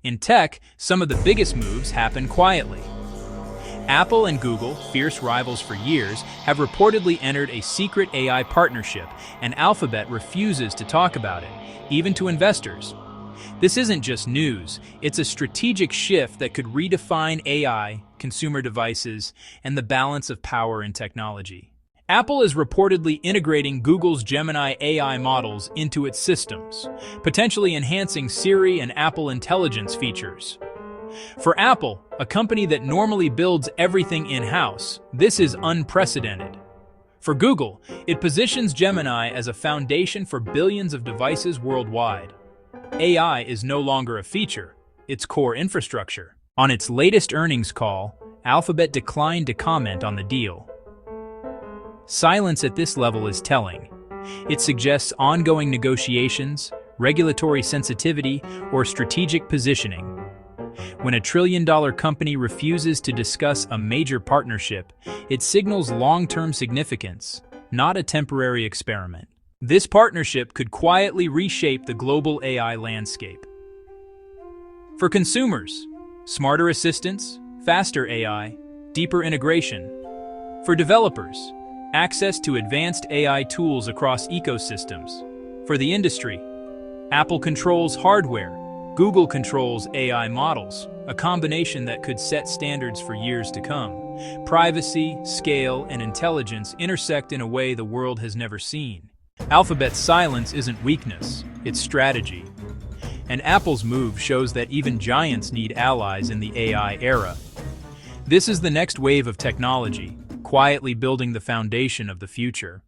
In tech, some of the biggest moves happen quietly. Apple and Google, fierce rivals for years, have reportedly entered a secret AI partnership, and Alphabet refuses to talk about it, even to investors. This isn't just news, it's a strategic shift that could redefine AI, consumer devices, and the balance of power in technology. Apple is reportedly integrating Google's Gemini AI models into its systems, potentially enhancing Siri and Apple Intelligence features. For Apple, a company that normally builds everything in-house, this is unprecedented. For Google, it positions Gemini as a foundation for billions of devices worldwide. AI is no longer a feature, it's core infrastructure. On its latest earnings call, Alphabet declined to comment on the deal. Silence at this level is telling. It suggests ongoing negotiations, regulatory sensitivity, or strategic positioning. When a trillion-dollar company refuses to discuss a major partnership, it signals long-term significance, not a temporary experiment. This partnership could quietly reshape the global AI landscape. For consumers, smarter assistants, faster AI, deeper integration. For developers, access to advanced AI tools across ecosystems. For the industry, Apple controls hardware, Google controls AI models, a combination that could set standards for years to come. Privacy, scale, and intelligence intersect in a way the world has never seen. Alphabet's silence isn't weakness, it's strategy. And Apple's move shows that even giants need allies in the AI era. This is the next wave of technology, quietly building the foundation of the future.